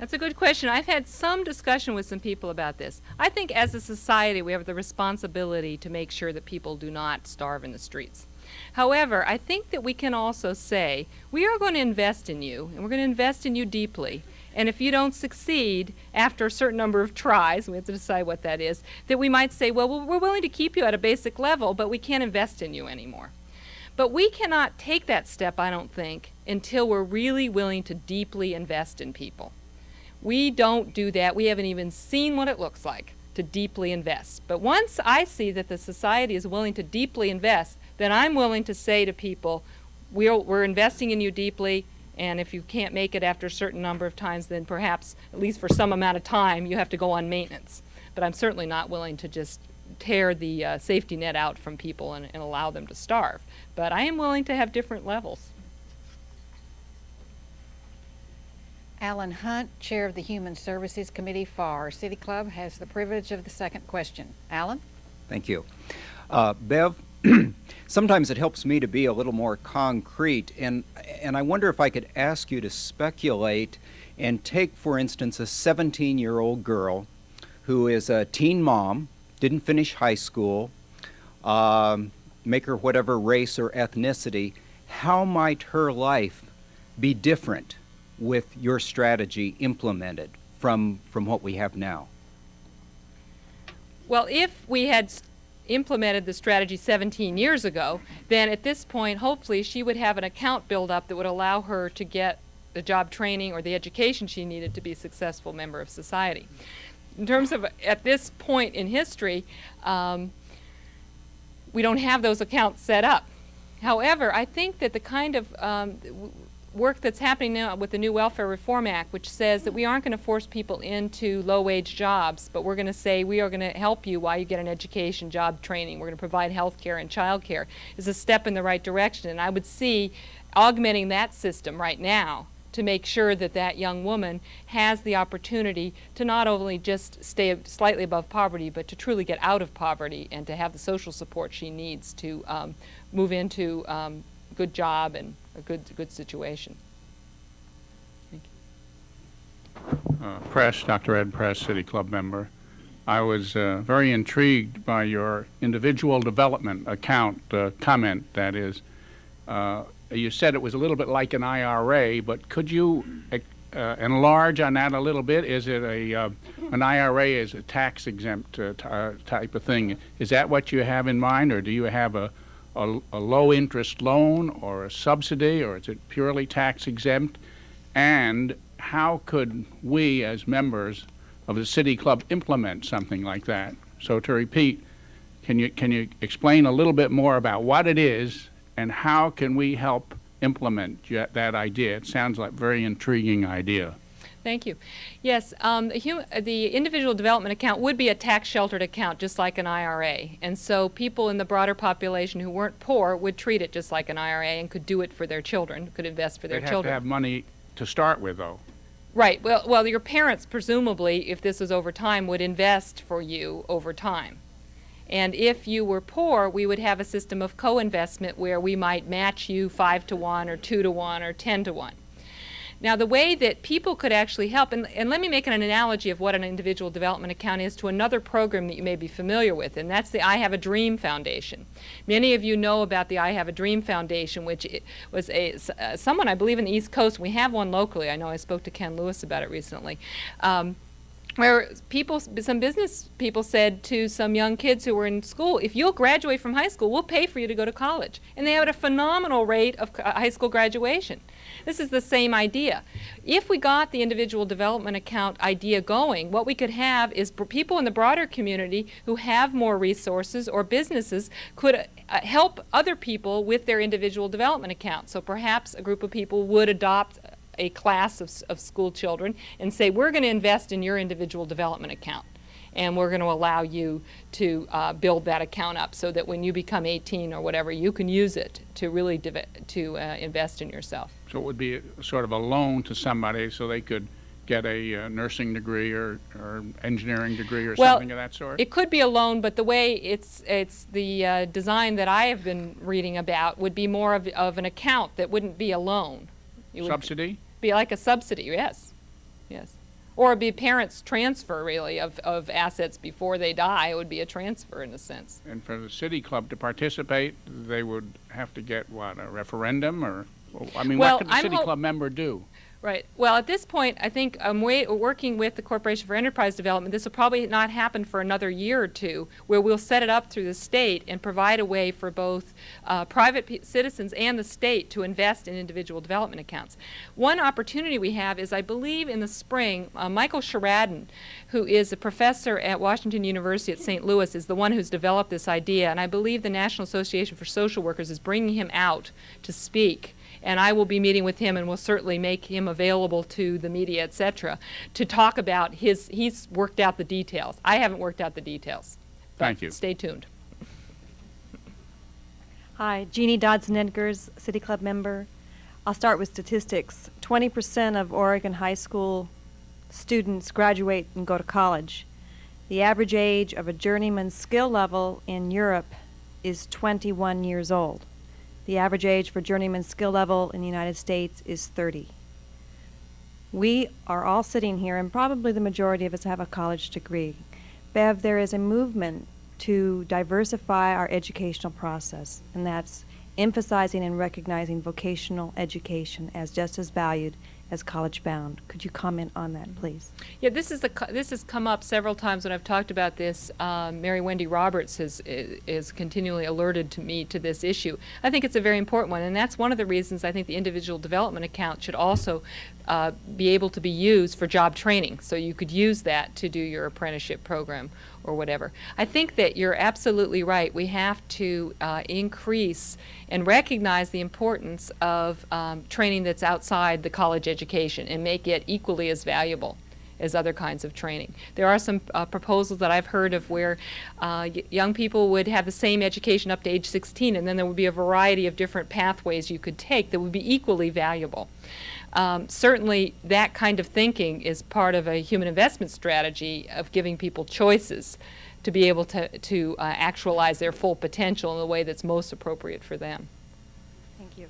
[SPEAKER 2] That's a good question. I've had some discussion with some people about this. I think as a society we have the responsibility to make sure that people do not starve in the streets. However, I think that we can also say, we are going to invest in you, and we're going to invest in you deeply. And if you don't succeed after a certain number of tries, we have to decide what that is, that we might say, well, we're willing to keep you at a basic level, but we can't invest in you anymore. But we cannot take that step, I don't think, until we're really willing to deeply invest in people. We don't do that. We haven't even seen what it looks like to deeply invest. But once I see that the society is willing to deeply invest, then I'm willing to say to people, we're investing in you deeply, and if you can't make it after a certain number of times, then perhaps, at least for some amount of time, you have to go on maintenance. But I'm certainly not willing to just tear the safety net out from people and allow them to starve. But I am willing to have different levels.
[SPEAKER 1] Alan Hunt, Chair of the Human Services Committee for our City Club, has the privilege of the second question. Alan?
[SPEAKER 4] Thank you. Bev, sometimes it helps me to be a little more concrete, and I wonder if I could ask you to speculate and take, for instance, a 17-year-old girl who is a teen mom, didn't finish high school, make her whatever race or ethnicity. How might her life be different with your strategy implemented from what we have now?
[SPEAKER 2] Well, if we had implemented the strategy 17 years ago, then at this point, hopefully, she would have an account build up that would allow her to get the job training or the education she needed to be a successful member of society. In terms of at this point in history, we don't have those accounts set up. However, I think that the kind of work that's happening now with the new Welfare Reform Act, which says that we aren't going to force people into low-wage jobs, but we're going to say we are going to help you while you get an education, job training. We're going to provide health care and child care, is a step in the right direction. And I would see augmenting that system right now to make sure that that young woman has the opportunity to not only just stay slightly above poverty, but to truly get out of poverty and to have the social support she needs to move into a good job and a good situation. Thank you.
[SPEAKER 5] Press, Dr. Ed Press, City Club member. I was very intrigued by your individual development account comment. That is, you said it was a little bit like an IRA, but could you enlarge on that a little bit? Is it an IRA is a tax-exempt type of thing? Is that what you have in mind, or do you have a low-interest loan or a subsidy, or is it purely tax-exempt? And how could we as members of the City Club implement something like that? So to repeat, can you explain a little bit more about what it is and how can we help implement that idea? It sounds like a very intriguing idea.
[SPEAKER 2] Thank you. Yes, the individual development account would be a tax-sheltered account, just like an IRA. And so people in the broader population who weren't poor would treat it just like an IRA and could do it for their children, could invest for their
[SPEAKER 5] They'd
[SPEAKER 2] children.
[SPEAKER 5] have to have money to start with, though.
[SPEAKER 2] Right. Well, your parents, presumably, if this was over time, would invest for you over time. And if you were poor, we would have a system of co-investment where we might match you 5 to 1 or 2 to 1 or 10 to 1. Now, the way that people could actually help, and let me make an analogy of what an individual development account is to another program that you may be familiar with, and that's the I Have a Dream Foundation. Many of you know about the I Have a Dream Foundation, which was someone, I believe, in the East Coast. We have one locally. I know I spoke to Ken Lewis about it recently. Where some business people said to some young kids who were in school, if you'll graduate from high school, we'll pay for you to go to college. And they had a phenomenal rate of high school graduation. This is the same idea. If we got the individual development account idea going, what we could have is people in the broader community who have more resources or businesses could help other people with their individual development account. So perhaps a group of people would adopt a class of school children and say, we're going to invest in your individual development account, and we're going to allow you to build that account up so that when you become 18 or whatever, you can use it to really invest in yourself.
[SPEAKER 5] So it would be sort of a loan to somebody so they could get a nursing degree or engineering degree or something of that sort?
[SPEAKER 2] It could be a loan, but the way it's the design that I have been reading about would be more of an account that wouldn't be a loan. It would
[SPEAKER 5] Subsidy?
[SPEAKER 2] be like a subsidy, yes. Yes. Or it'd be parents' transfer, really, of assets before they die. It would be a transfer in a sense.
[SPEAKER 5] And for the City Club to participate, they would have to get, what, a referendum? Or, I mean,
[SPEAKER 2] Well,
[SPEAKER 5] what could the City Club member do?
[SPEAKER 2] Right. Well, at this point, I think working with the Corporation for Enterprise Development, this will probably not happen for another year or two, where we'll set it up through the state and provide a way for both private citizens and the state to invest in individual development accounts. One opportunity we have is, I believe, in the spring, Michael Sheridan, who is a professor at Washington University at St. Louis, is the one who's developed this idea, and I believe the National Association for Social Workers is bringing him out to speak. And I will be meeting with him, and will certainly make him available to the media, et cetera, to talk about he's worked out the details. I haven't worked out the details.
[SPEAKER 5] Thank you.
[SPEAKER 2] Stay tuned.
[SPEAKER 6] Hi, Jeannie Dodson-Edgars, City Club member. I'll start with statistics. 20% of Oregon high school students graduate and go to college. The average age of a journeyman skill level in Europe is 21 years old. The average age for journeyman skill level in the United States is 30. We are all sitting here, and probably the majority of us have a college degree. Bev, there is a movement to diversify our educational process, and that's emphasizing and recognizing vocational education as just as valued as college-bound. Could you comment on that, please?
[SPEAKER 2] Yeah, this has come up several times when I've talked about this. Mary Wendy Roberts is continually alerted to me to this issue. I think it's a very important one, and that's one of the reasons I think the individual development account should also be able to be used for job training. So you could use that to do your apprenticeship program or whatever. I think that you're absolutely right. We have to increase and recognize the importance of training that's outside the college education and make it equally as valuable as other kinds of training. There are some proposals that I've heard of where young people would have the same education up to age 16, and then there would be a variety of different pathways you could take that would be equally valuable. Certainly that kind of thinking is part of a human investment strategy of giving people choices to be able to actualize their full potential in the way that's most appropriate for them.
[SPEAKER 6] Thank you.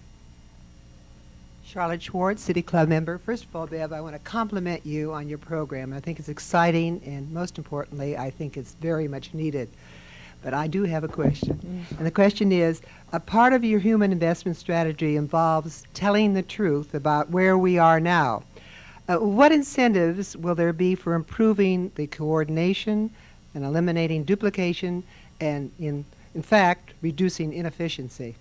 [SPEAKER 7] Charlotte Schwartz, City Club member. First of all, Bev, I want to compliment you on your program. I think it's exciting, and most importantly, I think it's very much needed. But I do have a question. And the question is, a part of your human investment strategy involves telling the truth about where we are now. What incentives will there be for improving the coordination and eliminating duplication and, in fact, reducing inefficiency?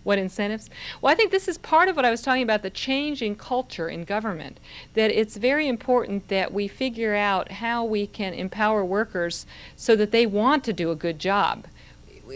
[SPEAKER 2] What incentives? Well, I think this is part of what I was talking about, the change in culture in government, that it's very important that we figure out how we can empower workers so that they want to do a good job.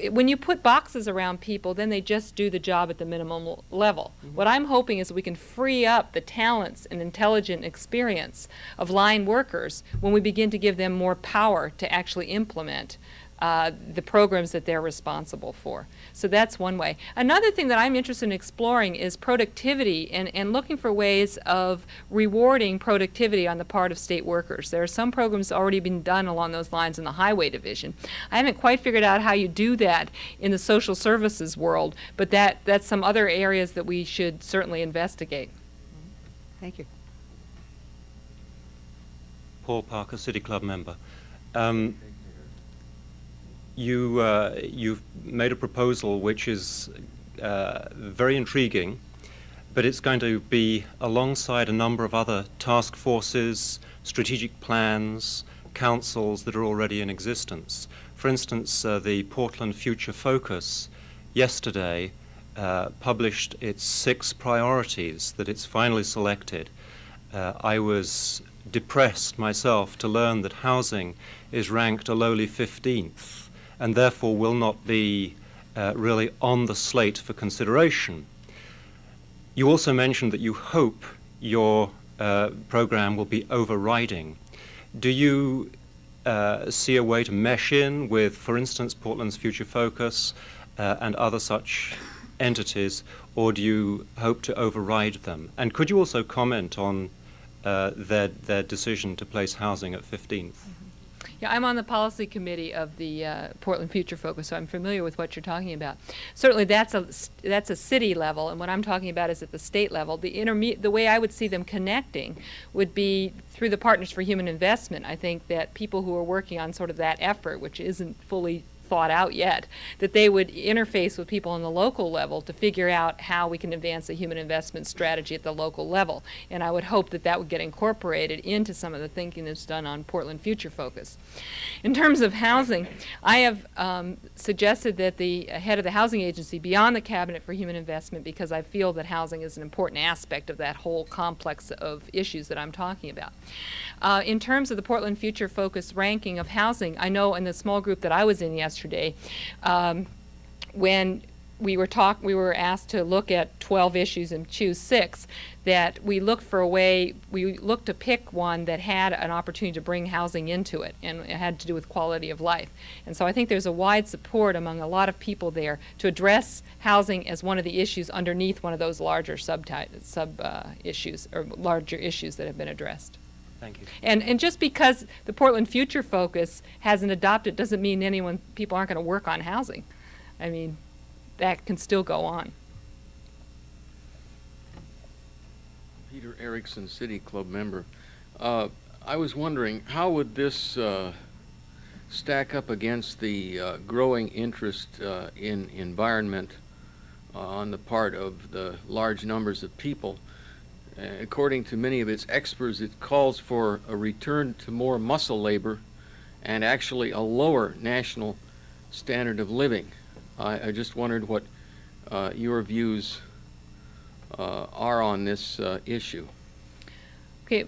[SPEAKER 2] When you put boxes around people, then they just do the job at the minimum level. What I'm hoping is we can free up the talents and intelligent experience of line workers when we begin to give them more power to actually implement the programs that they're responsible for. So that's one way. Another thing that I'm interested in exploring is productivity and looking for ways of rewarding productivity on the part of state workers. There are some programs already being done along those lines in the highway division. I haven't quite figured out how you do that in the social services world, but that's some other areas that we should certainly investigate.
[SPEAKER 7] Thank you.
[SPEAKER 8] Paul Parker, City Club member. You've made a proposal which is very intriguing, but it's going to be alongside a number of other task forces, strategic plans, councils that are already in existence. For instance, the Portland Future Focus yesterday published its 6 priorities that it's finally selected. I was depressed myself to learn that housing is ranked a lowly 15th. And therefore will not be really on the slate for consideration. You also mentioned that you hope your program will be overriding. Do you see a way to mesh in with, for instance, Portland's Future Focus and other such entities, or do you hope to override them? And could you also comment on their decision to place housing at 15th?
[SPEAKER 2] Yeah, I'm on the policy committee of the Portland Future Focus, so I'm familiar with what you're talking about. Certainly that's a city level, and what I'm talking about is at the state level. The way I would see them connecting would be through the Partners for Human Investment. I think that people who are working on sort of that effort, which isn't fully thought out yet, that they would interface with people on the local level to figure out how we can advance a human investment strategy at the local level. And I would hope that that would get incorporated into some of the thinking that's done on Portland Future Focus. In terms of housing, I have suggested that the head of the housing agency be on the Cabinet for Human Investment because I feel that housing is an important aspect of that whole complex of issues that I'm talking about. In terms of the Portland Future Focus ranking of housing, I know in the small group that I was in yesterday, when we were asked to look at 12 issues and choose 6, that we looked to pick one that had an opportunity to bring housing into it, and it had to do with quality of life. And so I think there's a wide support among a lot of people there to address housing as one of the issues underneath one of those larger issues or larger issues that have been addressed.
[SPEAKER 8] Thank you.
[SPEAKER 2] And just because the Portland Future Focus hasn't adopted doesn't mean people aren't going to work on housing. I mean, that can still go on.
[SPEAKER 9] Peter Erickson, City Club member. I was wondering, how would this stack up against the growing interest in environment on the part of the large numbers of people? According to many of its experts, it calls for a return to more muscle labor and actually a lower national standard of living. I just wondered what your views are on this issue.
[SPEAKER 2] Okay.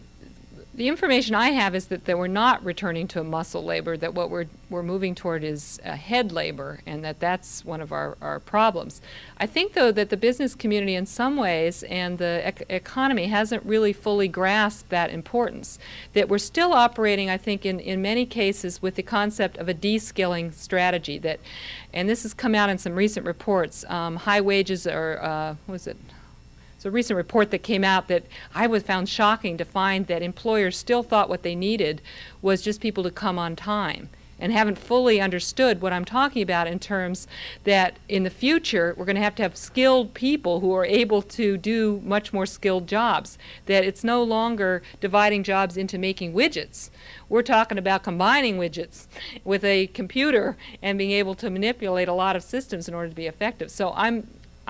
[SPEAKER 2] The information I have is that we're not returning to a muscle labor, that what we're moving toward is head labor, and that's one of our problems. I think, though, that the business community in some ways and the economy hasn't really fully grasped that importance, that we're still operating, I think, in many cases with the concept of a de-skilling strategy, and this has come out in some recent reports. High wages are, It's a recent report that came out that I found shocking to find that employers still thought what they needed was just people to come on time, and haven't fully understood what I'm talking about in terms that in the future we're going to have skilled people who are able to do much more skilled jobs, that it's no longer dividing jobs into making widgets. We're talking about combining widgets with a computer and being able to manipulate a lot of systems in order to be effective. So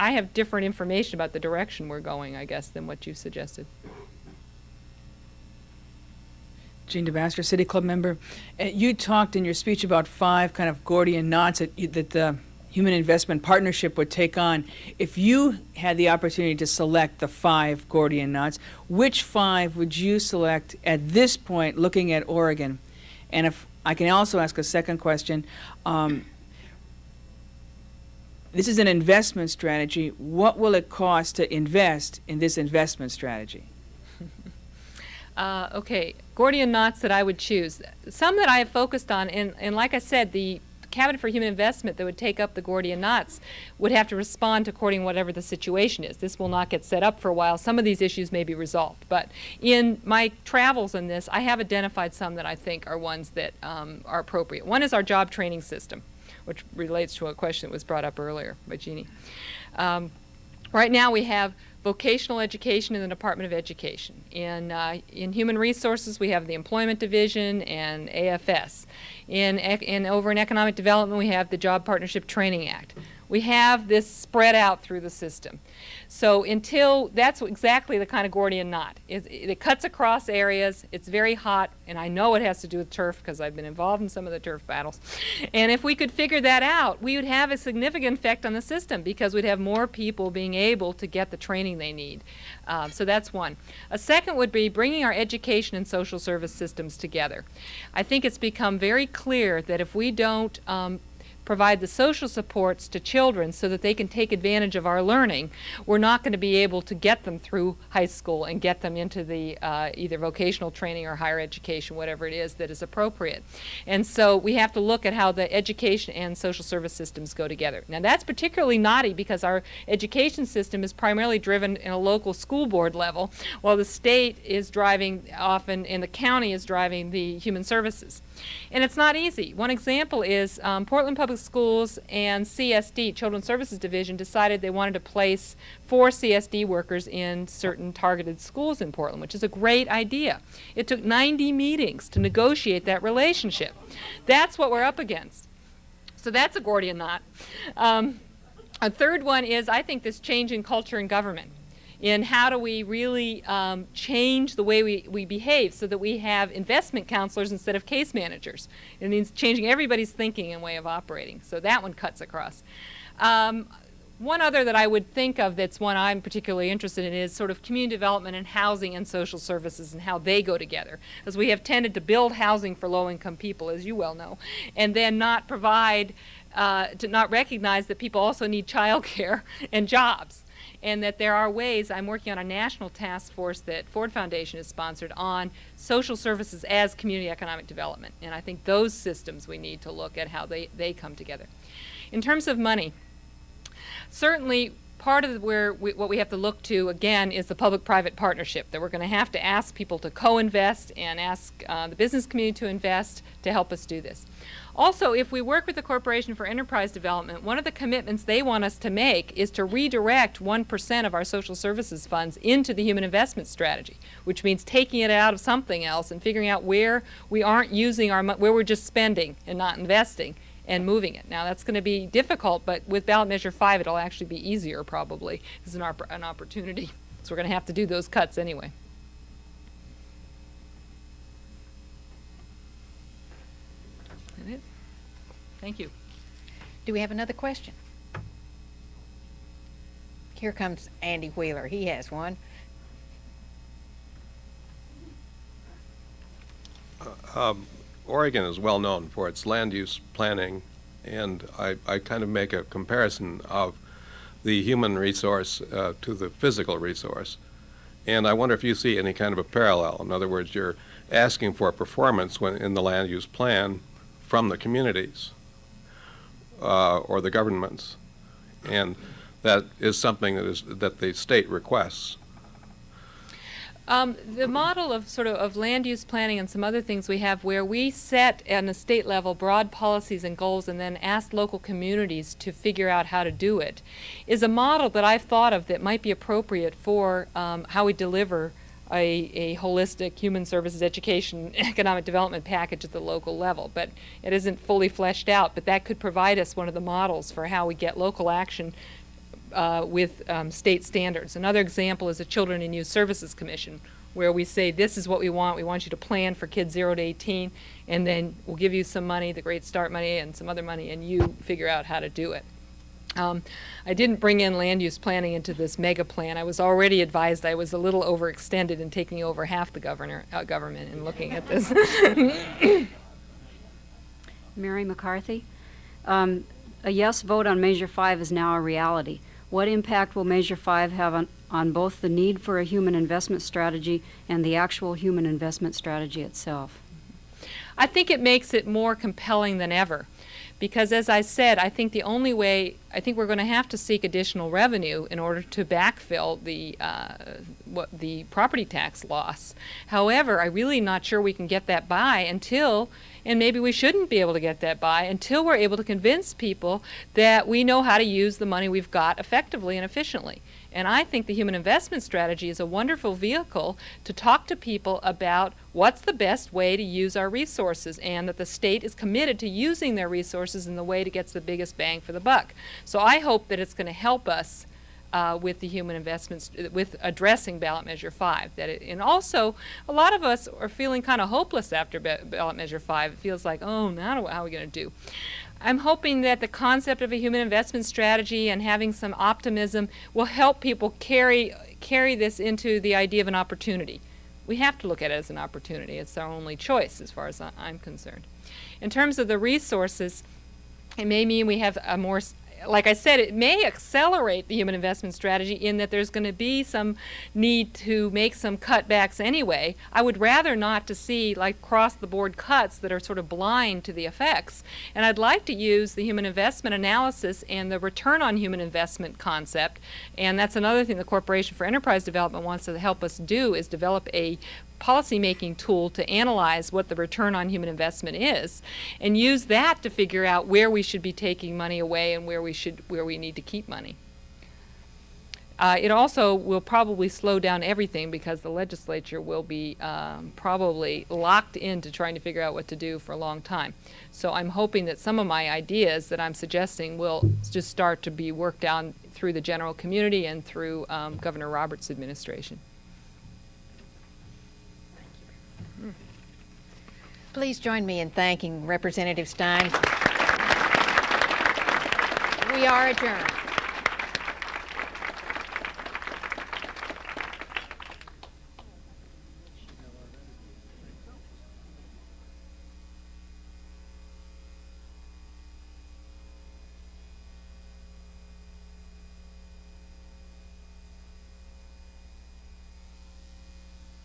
[SPEAKER 2] I have different information about the direction we're going, I guess, than what you suggested.
[SPEAKER 10] Jean DeBaster, City Club member. You talked in your speech about 5 kind of Gordian knots that Human Investment Partnership would take on, if you had the opportunity to select the 5 Gordian knots, which 5 would you select at this point looking at Oregon? And if I can also ask a second question, this is an investment strategy. What will it cost to invest in this investment strategy?
[SPEAKER 2] Okay, Gordian knots that I would choose. Some that I have focused on, and like I said, the Cabinet for Human Investment that would take up the Gordian knots would have to respond according to whatever the situation is. This will not get set up for a while. Some of these issues may be resolved. But in my travels on this, I have identified some that I think are ones that are appropriate. One is our job training system, which relates to a question that was brought up earlier by Jeannie. Right now we have vocational education in the Department of Education. In Human Resources, we have the Employment Division and AFS. Over in Economic Development, we have the Job Partnership Training Act. We have this spread out through the system. So that's exactly the kind of Gordian knot. It cuts across areas, it's very hot, and I know it has to do with turf because I've been involved in some of the turf battles. And if we could figure that out, we would have a significant effect on the system because we'd have more people being able to get the training they need. So that's one. A second would be bringing our education and social service systems together. I think it's become very clear that if we don't provide the social supports to children so that they can take advantage of our learning, we're not going to be able to get them through high school and get them into the either vocational training or higher education, whatever it is that is appropriate. And so we have to look at how the education and social service systems go together. Now that's particularly knotty because our education system is primarily driven in a local school board level, while the state is driving often, and the county is driving the human services. And it's not easy. One example is Portland Public Schools and CSD, Children's Services Division, decided they wanted to place 4 CSD workers in certain targeted schools in Portland, which is a great idea. It took 90 meetings to negotiate that relationship. That's what we're up against. So that's a Gordian knot. A third one is, I think, this change in culture and government. In how do we really change the way we behave so that we have investment counselors instead of case managers. It means changing everybody's thinking and way of operating. So that one cuts across. One other that I would think of that's one I'm particularly interested in is sort of community development and housing and social services and how they go together. Because we have tended to build housing for low-income people, as you well know, and then not provide, to not recognize that people also need child care and jobs. And that there are ways. I'm working on a national task force that Ford Foundation has sponsored on social services as community economic development. And I think those systems we need to look at how they come together. In terms of money, certainly part of what we have to look to, again, is the public-private partnership, that we're going to have to ask people to co-invest and ask the business community to invest to help us do this. Also, if we work with the Corporation for Enterprise Development, one of the commitments they want us to make is to redirect 1% of our social services funds into the human investment strategy, which means taking it out of something else and figuring out where we aren't using our money, where we're just spending and not investing, and moving it. Now that's going to be difficult, but with ballot measure 5 it'll actually be easier probably. It's an opportunity. So we're going to have to do those cuts anyway. That's it. Thank you.
[SPEAKER 1] Do we have another question? Here comes Andy Wheeler. He has one.
[SPEAKER 11] Oregon is well known for its land use planning, and I kind of make a comparison of the human resource to the physical resource. And I wonder if you see any kind of a parallel. In other words, you're asking for a performance in the land use plan from the communities or the governments, and that is something that the state requests.
[SPEAKER 2] The model of sort of land use planning and some other things we have where we set on the state level broad policies and goals and then ask local communities to figure out how to do it is a model that I've thought of that might be appropriate for how we deliver a holistic human services, education, economic development package at the local level. But it isn't fully fleshed out, but that could provide us one of the models for how we get local action with state standards. Another example is the Children and Youth Services Commission, where we say this is what we want you to plan for kids 0 to 18, and then we'll give you some money, the Great Start money and some other money, and you figure out how to do it. I didn't bring in land use planning into this mega plan. I was already advised I was a little overextended in taking over half the government and looking at this.
[SPEAKER 12] Mary McCarthy. A yes vote on Measure 5 is now a reality. What impact will Measure 5 have on both the need for a human investment strategy and the actual human investment strategy itself?
[SPEAKER 2] I think it makes it more compelling than ever. Because as I said, I think the only way, I think we're going to have to seek additional revenue in order to backfill the property tax loss. However, I'm really not sure we can get that by until, and maybe we shouldn't be able to get that by until we're able to convince people that we know how to use the money we've got effectively and efficiently. And I think the human investment strategy is a wonderful vehicle to talk to people about what's the best way to use our resources, and that the state is committed to using their resources in the way that gets the biggest bang for the buck. So I hope that it's going to help us with the human investments, with addressing ballot measure 5. And also, a lot of us are feeling kind of hopeless after ballot measure 5. It feels like, oh, now how are we going to do? I'm hoping that the concept of a human investment strategy and having some optimism will help people carry this into the idea of an opportunity. We have to look at it as an opportunity. It's our only choice as far as I'm concerned. In terms of the resources, it may mean we have a more, like I said, it may accelerate the human investment strategy in that there's going to be some need to make some cutbacks anyway. I would rather not to see like across-the-board cuts that are sort of blind to the effects. And I'd like to use the human investment analysis and the return on human investment concept. And that's another thing the Corporation for Enterprise Development wants to help us do, is develop a policy-making tool to analyze what the return on human investment is, and use that to figure out where we should be taking money away and where we need to keep money. It also will probably slow down everything because the legislature will be probably locked into trying to figure out what to do for a long time. So I'm hoping that some of my ideas that I'm suggesting will just start to be worked out through the general community and through Governor Roberts' administration.
[SPEAKER 1] Please join me in thanking Representative Stein. We are adjourned.